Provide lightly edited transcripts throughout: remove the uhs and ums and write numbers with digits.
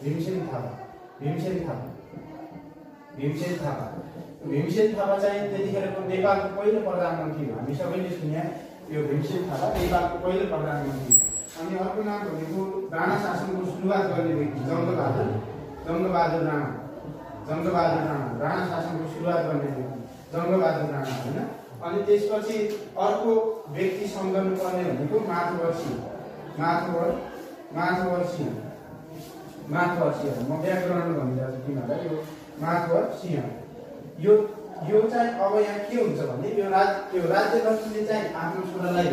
भीमसेन थापा चाहिँ त्यतिखेरको नेपालको पहिलो प्रधानमन्त्री हो। हामी सबैले सुन्या यो भीमसेन थापा नेपालको पहिलो प्रधानमन्त्री। अनि अर्को नाम भनेको राणा शासनको सुरुवात गर्ने व्यक्ति जङ्गबहादुर राणा। राणा शासनको सुरुवात गर्ने व्यक्ति जङ्गबहादुर राणा होइन। अनि त्यसपछि अर्को व्यक्ति सम्झनु पर्ने भनेको माधवर सिंह। म व्याकरण भनिरहेको छु तिमीहरूलाई। यो माधवर सिंह यो चाहिँ अब यहाँ के हुन्छ भने यो राज्य लक्ष्मीले चाहिँ आफ्नो छोरालाई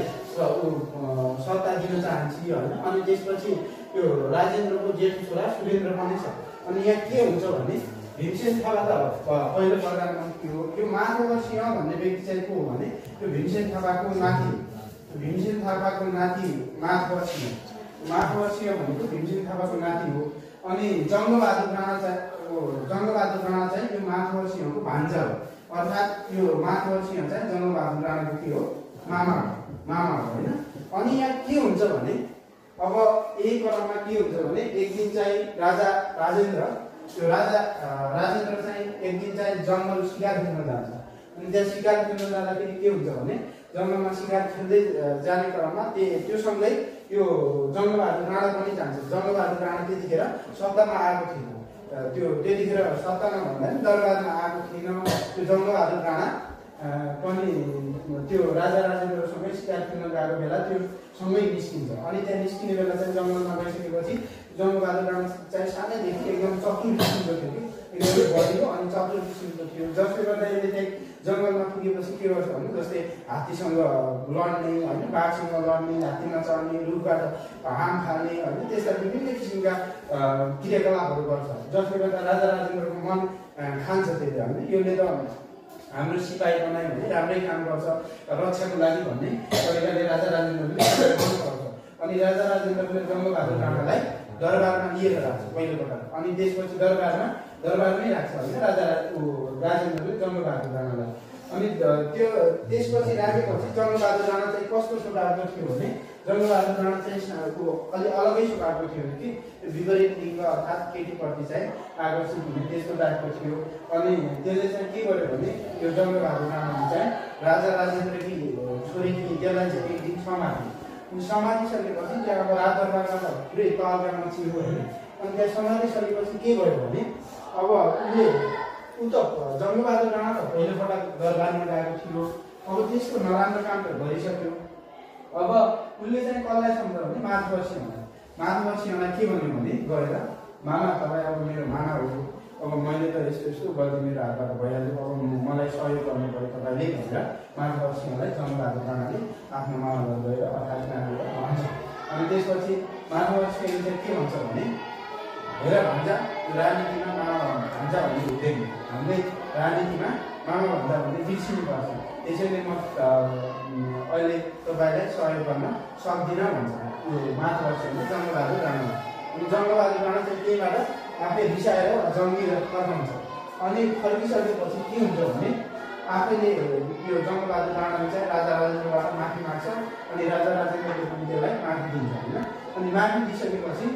सत्ता दिन चाहन्छ होइन। अनि त्यसपछि यो राजेन्द्रको जेठो छोरा सुरेन्द्र पनि छ। अनि यहाँ के हुन्छ भने भीमसेन थापा त पहिलो प्रधानमन्त्री हो। यो माधव सिंह भन्ने व्यक्ति चाहिँ को हो भने यो भीमसेन थापाको नाति माधव सिंह भनेको भीमसेन थापाको नाति हो। अनि जङ्गबहादुर राणा चाहिँ यो माधव सिंहको भान्जा हो। अर्थात् यो माधव सिंह चाहिँ जङ्गबहादुर राणाको के हो मामा हो होइन। अनि यहाँ के हुन्छ भने अब यही क्रममा के हुन्छ भने एक दिन चाहिँ राजेन्द्र चाहिँ एक दिन चाहिँ जङ्गल शिकार खेल्न जान्छ। अनि त्यहाँ शिकार खेल्न जाँदाखेरि के हुन्छ भने जङ्गलमा शिकार खेल्दै जाने क्रममा त्यो सँगै यो जङ्गबहादुर राणा पनि जान्छ। जङ्गबहादुर राणा त्यतिखेर सत्तामा आएको थिएन। त्यतिखेर सत्तामा भन्दा पनि दरबारमा आएको थिएन। त्यो जङ्गबहादुर राणा पनि त्यो राजा राजेन्द्रसँगै शिकार खेल्न गएको बेला त्यो सँगै निस्किन्छ। अनि त्यहाँ निस्किने बेला चाहिँ जङ्गलमा गइसकेपछि जङ्गबहादुर राणा चाहिँ सानैदेखि एकदम चतुर किसिमको थियो कि एकदमै बलियो अनि चतुर किसिमको थियो। जसले गर्दा यसले चाहिँ जङ्गलमा पुगेपछि के गर्छ भने जस्तै हात्तीसँग लड्ने होइन, बाघसँग लड्ने, हात्तीमा चढ्ने, रुखबाट हाम फाल्ने होइन, त्यस्ता विभिन्न किसिमका क्रियाकलापहरू गर्छ। जसले गर्दा राजा राजेन्द्रको मन खान्छ त्यसले होइन। यसले त हाम्रो सिपाही बनायो भने राम्रै काम गर्छ रक्षाको लागि भन्ने तरिकाले राजा राजेन्द्रले गर्नुपर्छ। अनि राजा राजेन्द्रले जङ्गबहादुर राणालाई दरबारमा लिएर राख्छ पहिलोपटक। अनि त्यसपछि दरबारमै राख्छ होइन राजेन्द्रले जङ्गबहादुर राणालाई। अनि त्यसपछि राखेपछि जङ्गबहादुर राणा चाहिँ कस्तो स्वभावको थियो भने जङ्गबहादुर राणा चाहिँ अलि अलगै स्वभावको थियो कि विपरीत लिङ्ग अर्थात् केटीप्रति चाहिँ आकर्षित हुने त्यस्तो टाइपको थियो। अनि त्यसले चाहिँ के गर्यो भने यो जङ्गबहादुर राणाले चाहिँ राजा राजेन्द्रकी छोरी त्यसलाई चाहिँ एक दिन समातिसकेपछि त्यहाँ अब राजदरबारमा पुरै तहका मान्छेहरू होइन। अनि त्यहाँ समातिसकेपछि के भयो भने अब ऊ त जङ्गबहादुर राणा त पहिलोपटक दरबारमा गएको थियो। अब त्यसको नराम्रो काम त गरिसक्यो। अब उसले चाहिँ कसलाई सम्झायो भने माधव सिंहलाई के भन्यो भने गएर मामा तपाईँ अब मेरो मामा हो, अब मैले त यस्तो गल्ती मेरो हातबाट भइहाल्यो, अब मलाई सहयोग गर्नु पऱ्यो तपाईँले भनेर माधव सिंहलाई जङ्गबहादुर राणाले आफ्नो मामालाई गएर अर्थात् भन्छ। अनि त्यसपछि माधव सिंहले चाहिँ के भन्छ भने हेर भन्छ राजनीतिमा मामा भन्छ भन्ने हुँदैन, हामीले राजनीतिमा मामा भन्दा भन्ने बिर्सिनुपर्छ। त्यसैले म अहिले तपाईँलाई सहयोग गर्न सक्दिनँ भन्छ माधव सिंहले जङ्गबहादुर राणा। अनि जङ्गबहादुर राणा चाहिँ त्यहीबाट आफै रिसाएर जङ्गिएर फर्काउँछ। अनि फर्किसकेपछि के हुन्छ भने आफैले यो जङ्गबहादुर राणाले चाहिँ राजा राजेन्द्रबाट माफी माग्छ। अनि राजा राजेन्द्रले पनि त्यसलाई माफी दिन्छ होइन। अनि माफी दिइसकेपछि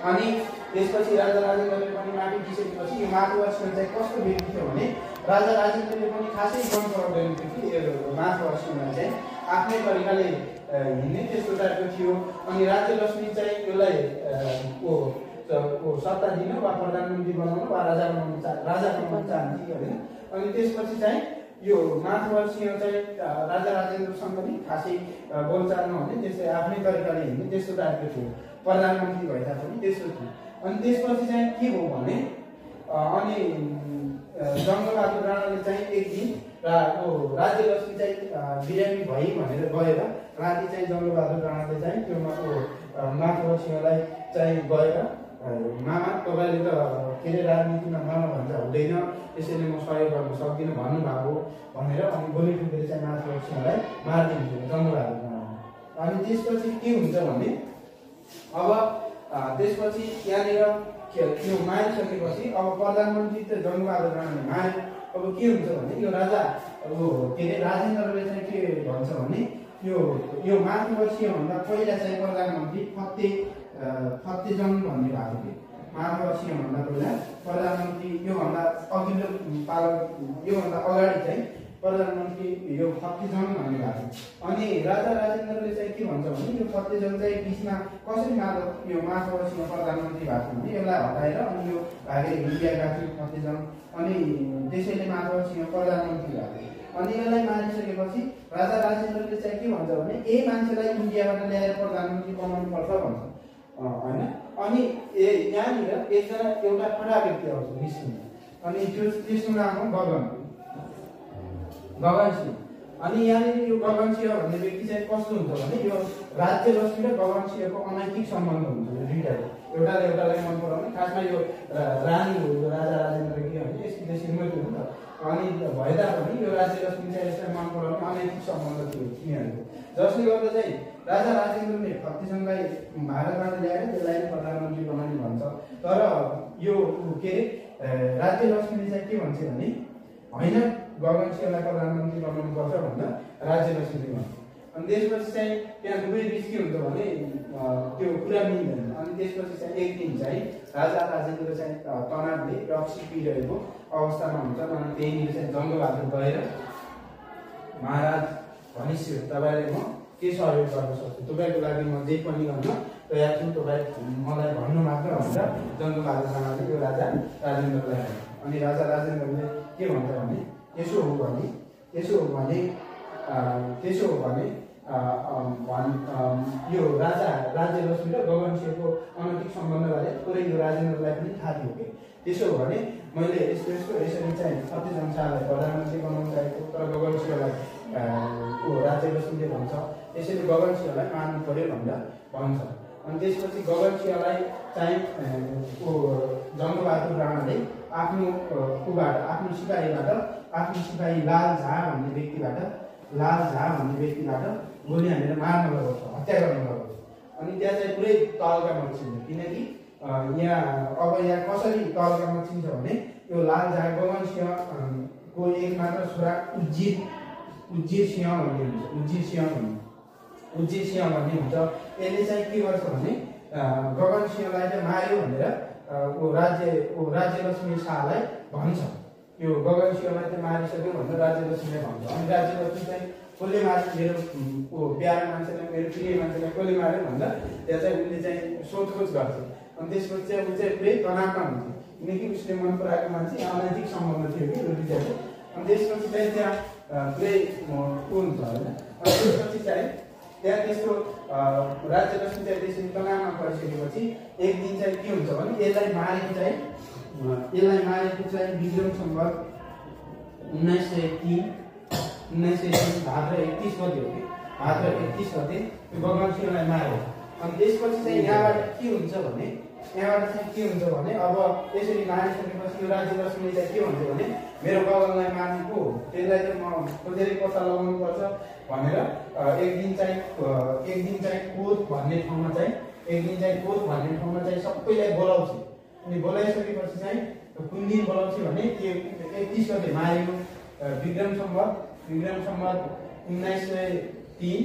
अनि त्यसपछि राजा राजेन्द्रले पनि माफी दिइसकेपछि यो माधव सिंह चाहिँ कस्तो व्यक्ति थियो भने राजा राजेन्द्रले पनि खासै मन पराउँदैन थियो कि माधव सिंहलाई चाहिँ आफ्नै तरिकाले हिँड्ने त्यस्तो टाइपको थियो। अनि राज्य लक्ष्मी चाहिँ यसलाई सत्ता दिन वा प्रधानमन्त्री बनाउनु वा राजा बनाउनु चाहन्थे होइन। अनि त्यसपछि चाहिँ यो माधव सिंह चाहिँ राजा राजेन्द्रसँग पनि खासै बोलचाल नहुने त्यस्तै आफ्नै तरिकाले हिँड्ने त्यस्तो टाइपको थियो। प्रधानमन्त्री भए तापनि त्यस्तो थियो। अनि त्यसपछि चाहिँ के भयो भने अनि जङ्गबहादुर राणाले चाहिँ एक दिन राज्य लक्ष्मी चाहिँ बिरामी भई भनेर गएर राति चाहिँ जङ्गबहादुर राणाले चाहिँ त्यो माधव सिंहलाई चाहिँ गएर मामा तपाईँले त के अरे राजनीतिमा मामा भन्दा हुँदैन, त्यसैले म सहयोग गर्न सक्दिनँ भन्नुभएको भनेर अनि गोली ठुकेर चाहिँ माधव सिंहलाई मारिदिन्छ जङ्गबहादुर राणा। अनि त्यसपछि के हुन्छ भने अब त्यसपछि त्यहाँनिर त्यो मारिसकेपछि अब प्रधानमन्त्री त जङ्गबहादुर राणाले मार्यो। अब के हुन्छ भने यो राजा के अरे राजेन्द्रले चाहिँ के भन्छ भने यो माधव सिंहभन्दा पहिला चाहिँ प्रधानमन्त्री फतेजङ भन्ने भएको थियो माधव सिंहभन्दा पहिला प्रधानमन्त्री योभन्दा अघिल्लो पालो योभन्दा अगाडि चाहिँ प्रधानमन्त्री यो फतेजङ भन्ने भएको थियो। अनि राजा राजेन्द्रले चाहिँ के भन्छ भने यो फतेजङ चाहिँ बिचमा कसरी माधव सिंह प्रधानमन्त्री भएको थियो भने यसलाई हटाएर अनि यो भागेर इन्डिया गएको थियो फतेजङ अनि त्यसैले माधव सिंह प्रधानमन्त्री भएको थियो। अनि यसलाई मानिसकेपछि राजा राजेन्द्रले चाहिँ के भन्छ भने यही मान्छेलाई इन्डियाबाट ल्याएर प्रधानमन्त्री बनाउनु पर्छ भन्छ हैन। अनि यहाँनिर एकजना एउटा खडा व्यक्ति आउँछ निस्किन्छ अनि त्यसको नाम हो गगन सिंह। अनि यहाँनिर यो गगन सिंह भन्ने व्यक्ति चाहिँ कस्तो हुन्छ भने यो राज्यलक्ष्मी र गगन सिंहको अनैतिक सम्बन्ध हुन्छ यो दुईटाले एउटाले एउटालाई मन पराउने खासमा यो रानी हो यो राजा राजेन्द्र के भने यसले श्रीमती हो नि त अनि भए तापनि यो राज्यलक्ष्मी चाहिँ यसलाई मन पराउने अनैतिक सम्बन्ध थियो तिनीहरूको जसले गर्दा चाहिँ राजा राजेन्द्रले फतेजङलाई भारतबाट ल्याएर त्यसलाई प्रधानमन्त्री बनाउने भन्छ। तर यो के अरे राज्यलक्ष्मीले चाहिँ के भन्छ भने होइन गगन सिंहलाई प्रधानमन्त्री बनाउनु पर्छ भनेर राज्यलक्ष्मीले भन्छ। अनि त्यसपछि चाहिँ त्यहाँ दुवै बिच के हुन्छ भने त्यो कुरा मिल्दैन। अनि त्यसपछि चाहिँ एक दिन चाहिँ राजा राजेन्द्र चाहिँ तनावले रक्सी पिइरहेको अवस्थामा हुन्छ अनि त्यहीँनिर चाहिँ जङ्गबहादुर गएर महाराज भनिष्य तपाईँले म के सहयोग गर्न सक्छु तपाईँको लागि म जे पनि गर्न तयार छु तपाईँ मलाई भन्नु मात्र भनेर जङ्गबहादुर राणाले यो राजा राजेन्द्रलाई भन्यो। अनि राजा राजेन्द्रले के भन्छ भने त्यसो हो भने यो राजा राज्यलक्ष्मी र गगन सिंहको अनैतिक सम्बन्धबारे पुरै यो राजेन्द्रलाई पनि थाहा थियो कि त्यसो हो भने मैले यसरी चाहिँ फतेजङ शाहलाई प्रधानमन्त्री बनाउन चाहेको तर गगन सिंहलाई राज्यलक्ष्मीले भन्छ त्यसैले गगन सिंहलाई मान्नु पर्यो भनेर भन्छ। अनि त्यसपछि गगन सिंहलाई चाहिँ जङ्गबहादुर राणाले आफ्नो सिपाही लाल झा भन्ने व्यक्तिबाट गोली हानेर मार्न लगाउँछ हत्या गर्न लगाउँछ। अनि त्यहाँ चाहिँ पुरै तलका मचिन्छ किनकि यहाँ कसरी तलका मचिन्छ भने यो लाल झा गगन सिंहको एकमात्र छोरा उज्जिर सिंह भन्ने हुन्छ यसले चाहिँ के गर्छ भने गगन सिंहलाई चाहिँ मार्यो भनेर राज्यलक्ष्मी शाहलाई भन्छ यो गगन सिंहलाई चाहिँ मारिसक्यो भनेर राज्यलक्ष्मीले भन्छ। अनि राज्यलक्ष्मी चाहिँ कसले मार्यो मेरो प्यारो मान्छेलाई मेरो प्रिय मान्छेलाई कसले मार्यो भन्दा त्यहाँ चाहिँ उसले चाहिँ सोधखोज गर्छ। अनि त्यसपछि चाहिँ ऊ चाहिँ पुरै तनावमा हुन्छ किनकि उसले मन पराएको मान्छे अनैतिक सम्बन्ध थियो कि रुटिजाको। अनि त्यसपछि चाहिँ त्यहाँ पुरै हुन्छ होइन। अनि त्यसपछि चाहिँ त्यहाँ त्यस्तो राज्यलक्ष्मी चाहिँ त्यसरी तनावमा परिसकेपछि एक दिन चाहिँ के हुन्छ भने यसलाई मारेको चाहिँ विक्रम सम्वत 1903 भाद्र 31 गते हो कि भाद्र 31 गते त्यो गगन सिंहलाई मार्यो। अनि त्यसपछि चाहिँ यहाँबाट के हुन्छ भने अब यसरी मारिसकेपछि यो राज्यलक्ष्मीले चाहिँ के भन्छ भने मेरो गगनलाई मार्ने को त्यसलाई चाहिँ म खोजेर पत्ता लगाउनु पर्छ भनेर एक दिन चाहिँ कोत भन्ने ठाउँमा चाहिँ सबैलाई बोलाउँछ। अनि बोलाइसकेपछि चाहिँ कुन दिन बोलाउँछ भने त्यो 31 गते मारेको विक्रम सम्वत 1903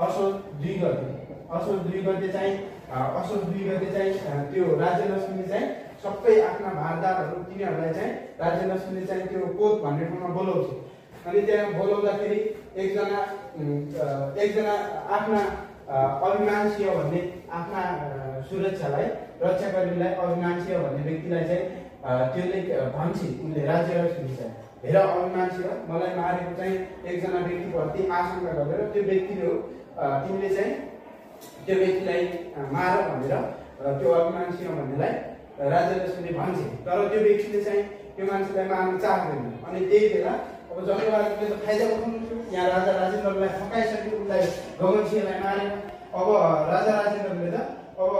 असोज 2 गते चाहिँ त्यो राज्यलक्ष्मीले चाहिँ सबै आफ्ना भारदारहरू तिनीहरूलाई चाहिँ राज्यलक्ष्मीले चाहिँ त्यो कोत भन्ने ठाउँमा बोलाउँछ। अनि त्यहाँ बोलाउँदाखेरि एकजना आफ्ना अभिमान सिंह भन्ने आफ्ना सुरक्षालाई रक्षाकर्मीलाई अभिमान सिंह भन्ने व्यक्तिलाई चाहिँ त्यसले भन्छ उनले राज्यलक्ष्मी चाहिँ हेर अभिमान सिंह मलाई मारेको चाहिँ एकजना व्यक्तिप्रति आशंका गरेर त्यो तिमीले चाहिँ त्यो व्यक्तिलाई मार भनेर त्यो अभिमान सिंह भन्नेलाई राज्यलक्ष्मीले भन्छ। तर त्यो व्यक्तिले चाहिँ त्यो मान्छेलाई मार्न चाहदैन। अनि त्यही बेला अब जङ्गबहादुरले त फाइदा उठाउनु थियो यहाँ राजा राजेन्द्रलाई फकाइसक्यो उसलाई गगन सिंहलाई मारेर अब राजा राजेन्द्रले त अब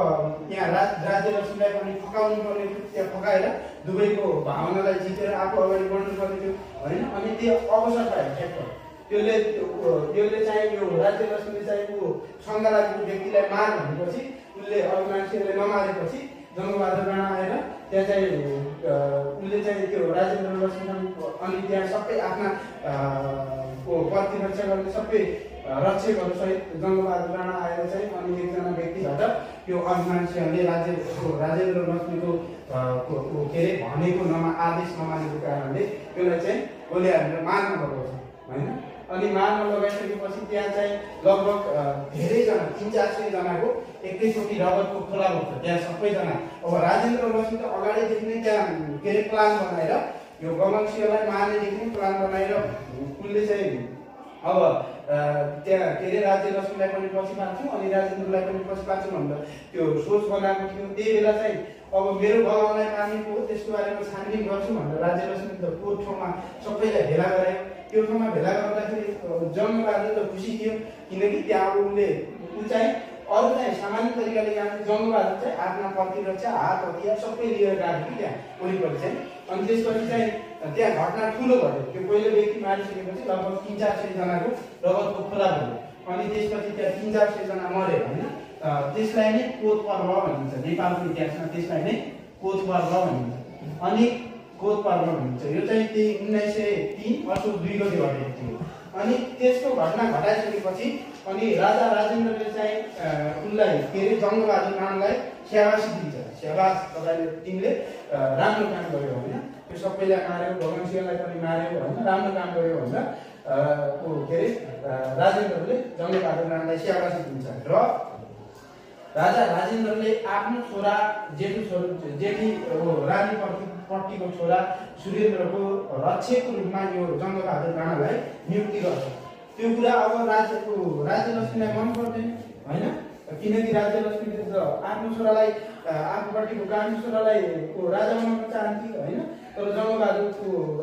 यहाँ राज्यलक्ष्मीलाई पनि फकाउनु पर्ने थियो त्यहाँ फकाएर दुवैको भावनालाई जितेर आफू अगाडि बढ्नु पर्ने थियो होइन। अनि त्यो अवसर पायो ठ्याक्क त्यसले चाहिँ यो राज्यलक्ष्मीले चाहिँ ऊ सँग लागेको व्यक्तिलाई मार भनेपछि उसले अभिमान सिंहले नमारेपछि जङ्गबहादुर राणा आएर त्यहाँ चाहिँ उसले चाहिँ त्यो राजेन्द्र लक्ष्मी अनि त्यहाँ सबै आफ्ना प्रतिरक्षा गर्ने सबै रक्षकहरू सहित जङ्गबहादुर राणा आएर चाहिँ अनि एकजना व्यक्तिबाट यो अभिमान सिंहले राजेन्द्र लक्ष्मीको के अरे भनेको आदेश नमानेको कारणले त्यसलाई चाहिँ गोलीहालेर मार्न लगाउँछ होइन। अनि मार्न लगाइसकेपछि त्यहाँ चाहिँ लगभग धेरैजना 300-400 जनाको एकैचोटि रगतको खोला बग्छ त्यहाँ सबैजना। अब राजेन्द्र लक्ष्मी त अगाडिदेखि नै त्यहाँ के अरे प्लान बनाएर यो गमन सिंहलाई मार्नेदेखि नै प्लान बनाएर उनले चाहिँ अब त्यहाँ के अरे राज्य लक्ष्मीलाई पनि पछि पार्छु अनि राजेन्द्रलाई पनि पछि पार्छु भनेर त्यो सोच बनाएको थियो। त्यही बेला चाहिँ अब मेरो बललाई मार्नेको हो त्यसको बारेमा छानबिन गर्छु भनेर राज्य लक्ष्मी त त्यो ठाउँमा सबैलाई भेला गरायो। त्यो ठाउँमा भेला गर्दाखेरि जङ्गबहादुर त खुसी थियो किनकि त्यहाँ उसले चाहिँ अरू चाहिँ सामान्य तरिकाले यहाँ जङ्गबहादुर चाहिँ आफ्ना प्रतिरक्षा हात हतियार सबै लिएर गएको थियो त्यहाँ वरिपरि चाहिँ। अनि त्यसपछि चाहिँ त्यहाँ घटना ठुलो भयो। त्यो पहिलो व्यक्ति मारिसकेपछि लगभग 300-400 जनाको रगतको खोला भयो। अनि त्यसपछि त्यहाँ 300-400 जना मरे होइन। त्यसलाई नै कोत पर्व भनिन्छ नेपालको इतिहासमा, त्यसलाई नै कोत पर्व भनिन्छ। अनि कोत पर्व भनिन्छ यो चाहिँ त्यही 1903 असोज 2 गते भएको थियो। अनि त्यसको घटना घटाइसकेपछि अनि राजा राजेन्द्रले चाहिँ उनलाई के अरे जङ्गबहादुर राणालाई स्याबासी दिन्छ। स्याबास तपाईँले तिमीले राम्रो काम गर्यो होइन, त्यो सबैलाई मार्यो, भगवान सिंहलाई पनि मार्यो होइन, राम्रो काम गर्यो भनेर के अरे राजेन्द्रले जङ्गबहादुर राणालाई स्याबासी दिन्छ। र राजा राजेन्द्रले आफ्नो छोरा जेठी रानीपट्टिको छोरा सुरेन्द्रको रक्षकको रूपमा यो जङ्गबहादुर राणालाई नियुक्ति गर्छ। त्यो कुरा अब राज्यलक्ष्मीलाई मन पर्दैन होइन, किनकि राज्यलक्ष्मीले त आफ्नो छोरालाई आफूपट्टिको कामी छोरालाई राजा बनाउन चाहन्थ्यो होइन। तर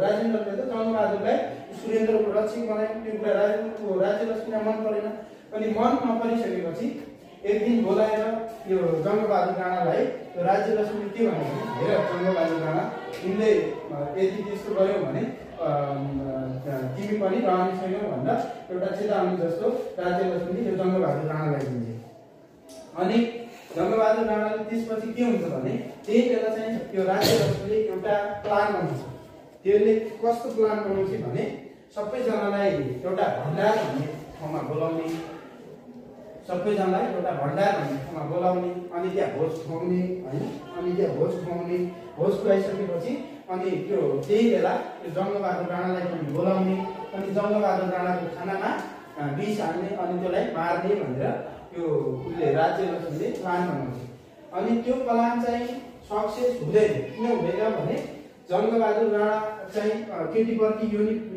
राजेन्द्रले त जङ्गबहादुरलाई सुरेन्द्रको रक्षक बनायो। त्यो कुरा राज्यलक्ष्मीलाई मन परेन। अनि मन नपरिसकेपछि एक दिन बोलाएर यो जङ्गबहादुर राणालाई राज्यलक्ष्मीले के भन्यो भने हेर जङ्गबहादुर राणा तिमीले यदि त्यस्तो गर्यौ भने तिमी पनि रहने छैनौ भनेर एउटा चेतावनी जस्तो राज्यलक्ष्मीले यो जङ्गबहादुर राणालाई दिन्छ। अनि जङ्गबहादुर राणाले त्यसपछि के हुन्छ भने त्यही बेला चाहिँ यो राज्यलक्ष्मीले एउटा प्लान बनाउँछ। त्यसले कस्तो प्लान बनाउँछ भने सबैजनालाई एउटा भण्डार भन्ने ठाउँमा बोलाउने, सबैजनालाई एउटा भण्डार भन्ने ठाउँमा बोलाउने, अनि त्यहाँ भोज खुवाउने होइन। अनि त्यहाँ भोज खुवाइसकेपछि अनि त्यो त्यही बेला त्यो जङ्गबहादुर राणालाई पनि बोलाउने, अनि जङ्गबहादुर राणाको खानामा विष हाल्ने अनि त्यसलाई मार्ने भनेर त्यो उसले राज्यलक्ष्मीले प्लान बनाउँछ। अनि त्यो प्लान चाहिँ सक्सेस हुँदैन। किन हुँदैन भने जङ्गबहादुर राणा चाहिँ केटीप्रति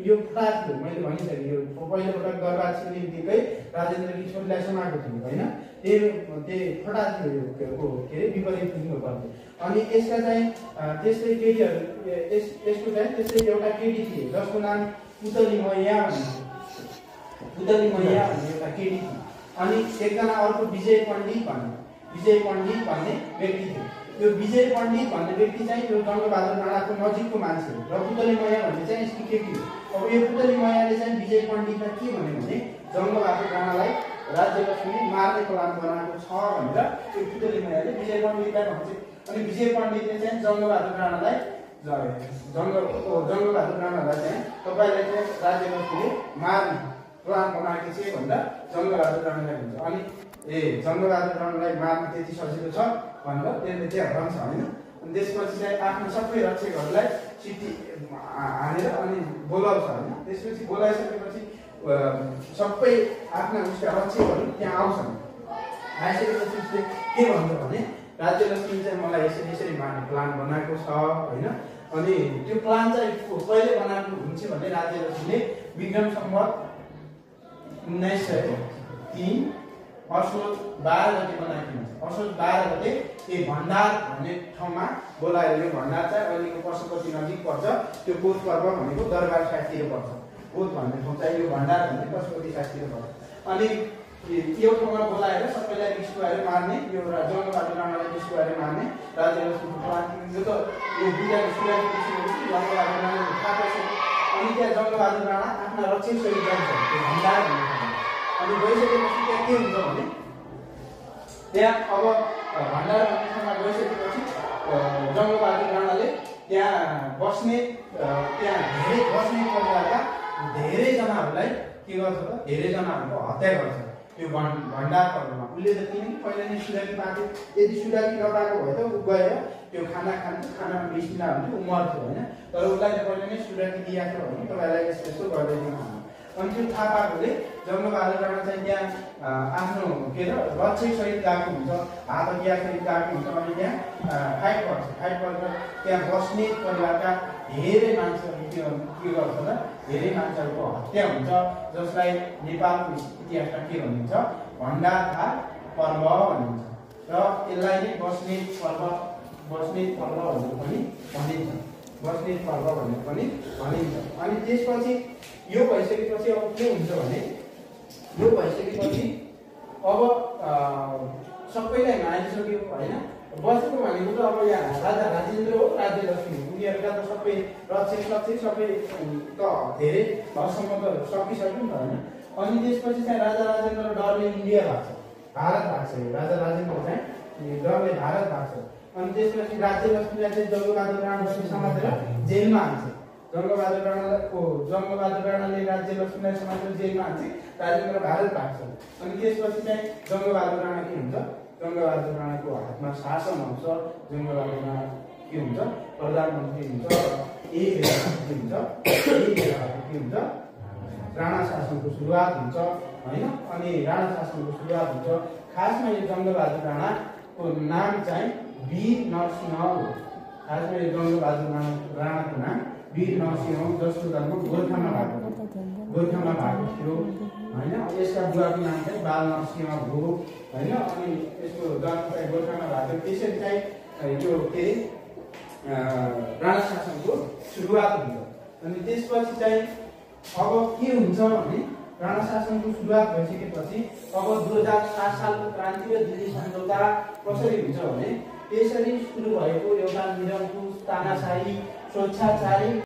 यो फटाक थियो। मैले भनिसकेँ यो पहिलोपटक दरबार छिर्नेबित्तिकै राजेन्द्रकी छोरीलाई समाएको थियो होइन। त्यही फटाक थियो यो के अरे विपरीत पुग्नु पर्थ्यो। अनि यसका चाहिँ त्यस्तै केटीहरू यसको चाहिँ त्यस्तै एउटा केटी थिए जसको नाम पुतली मैया भन्ने एउटा केटी थियो। अनि एकजना अर्को विजय पण्डित भन्ने व्यक्ति थियो। यो विजय पण्डित भन्ने व्यक्ति चाहिँ यो जङ्गबहादुर राणाको नजिकको मान्छे हो र पुतली मैया भन्ने चाहिँ यसको केटी हो। अब यो पुतली मैयाले चाहिँ विजय पण्डितलाई के भन्यो भने जङ्गबहादुर राणालाई राज्यलक्ष्मीले मार्ने प्लान बनाएको छ भनेर यो पुतली मैयाले विजय पण्डितलाई भन्छ। अनि विजय पण्डितले चाहिँ जङ्गबहादुर राणालाई चाहिँ तपाईँलाई चाहिँ राज्यलक्ष्मीले मार्ने प्लान बनाएको छ भनेर जङ्गबहादुर राणालाई भन्छ। अनि जङ्गबहादुर राणालाई मार्न त्यति सजिलो छ भनेर त्यसले त्यहाँ भन्छ होइन। अनि त्यसपछि चाहिँ आफ्नो सबै रक्षकहरूलाई चिठी हानेर अनि बोलाउँछ होइन। त्यसपछि बोलाइसकेपछि सबै आफ्ना उसका रक्षकहरू त्यहाँ आउँछन्। आइसकेपछि उसले के भन्छ भने राज्यलक्ष्मी चाहिँ मलाई यसरी मार्ने प्लान बनाएको छ होइन। अनि त्यो प्लान चाहिँ कहिले बनाएको हुन्छ भने राज्यलक्ष्मीले विक्रम सम्वत 1903 असोज 12 गते बनाएको हुन्छ। असोज 12 गते यो भण्डार भन्ने ठाउँमा बोलाएर यो भण्डार चाहिँ अहिलेको पशुपति नजिक पर्छ। त्यो कोत पर्व भनेको दरबार साइडतिर पर्छ। कोत भन्ने ठाउँ चाहिँ यो भण्डार भन्ने पशुपति साइडतिर पर्छ। अनि यो ठाउँमा बोलाएर सबैलाई रिस्कुवाएर मार्ने, यो जङ्गबहादुर राणालाई रिस्कुवाएर मार्ने राज्यलक्ष्मीको प्लान यो त यो दुईजना सुराइसकेपछि जङ्गबहादुर राणाले थाहा पाइसक्यो। अनि त्यहाँ जङ्गबहादुर राणा आफ्ना रक्षक सहित जान्छ त्यो भण्डार भन्ने ठाउँमा। अनि गइसकेपछि त्यहाँ के हुन्छ भने त्यहाँ अब भण्डार भन्ने ठाउँमा गइसकेपछि जङ्गबहादुर राणाले त्यहाँ बस्ने परिवारका धेरैजनाहरूलाई के गर्छ त धेरैजनाहरूको हत्या गर्छ त्यो भण्डार पर्वमा। उसले त किनकि पहिला नै सुराकी पाएको, यदि सुराकी नपाएको भए त ऊ गएर त्यो खाना खान्थ्यो, खानामा बिस्मिल्लाह हुन्थ्यो, ऊ मर्थ्यो होइन। तर उसलाई त पहिला नै सुराकी दिएको हो भने तपाईँलाई यस्तो यस्तो गरिदिनु खानु। अनि त्यो थाहा पाएकोले जङ्गबहादुर राणा चाहिँ त्यहाँ आफ्नो के अरे रक्षकसहित गएको हुन्छ, हात हतियारसहित गएको हुन्छ। अनि त्यहाँ फाइट गर्छ। फाइट गरेर त्यहाँ बस्ने परिवारका धेरै मान्छेहरू के गर्छ त धेरै मान्छेहरूको हत्या हुन्छ, जसलाई नेपालको इतिहासमा के भनिन्छ भण्डारधार पर्व भनिन्छ। र यसलाई नै बस्नेत पर्व भनेर पनि भनिन्छ। बस्नेत पर्व भनेर पनि भनिन्छ। अनि त्यसपछि यो भइसकेपछि अब के हुन्छ भने यो भइसकेपछि अब सबैलाई मानिसक्यो होइन। बसेको भनेको त अब यहाँ राजा राजेन्द्र हो, राज्य लक्ष्मी हो। उनीहरूका त सबै रक्षक सबै त धेरै हदसम्म त सकिसक्यो नि त होइन। अनि त्यसपछि चाहिँ राजा राजेन्द्र डरले इन्डिया भाग्छ, भारत भाग्छ। राजा राजेन्द्र चाहिँ डरले भारत भाग्छ। अनि त्यसपछि राज्य लक्ष्मीलाई चाहिँ जङ्गबहादुर राणाले समातेर जेलमा हाल्छ। जङ्गबहादुर राणाले राज्य लक्ष्मीलाई समातेर जेलमा हाल्छ। राजेन्द्र भारत भाग्छ। अनि त्यसपछि चाहिँ जङ्गबहादुर राणा के हुन्छ, जङ्गबहादुर राणाको हातमा शासन आउँछ। जङ्गबहादुर राणा के हुन्छ प्रधानमन्त्री हुन्छ। यही बेला के हुन्छ राणा शासनको सुरुवात हुन्छ होइन। अनि राणा शासनको सुरुवात हुन्छ। खासमा यो जङ्गबहादुर राणाको नाम चाहिँ वीर नरसिंह हो। खासमा यो जङ्गबहादुर राणाको नाम वीर नरसिंह हो, जसको जन्म गोर्खामा भएको थियो होइन। यसका बुवाको नाम चाहिँ बाल नरसिंह हो होइन। अनि यसको जन्म चाहिँ गोर्खामा भएको। त्यसरी चाहिँ यो के राणा शासनको सुरुवात हुन्छ। अनि त्यसपछि चाहिँ अब के हुन्छ भने राणा शासनको सुरुवात भइसकेपछि अब 2007 सालको क्रान्ति र दिल्ली सम्झौता कसरी हुन्छ भने त्यसरी सुरु भएको एउटा निरङ्कुश तानाशाही स्वेच्छाचारी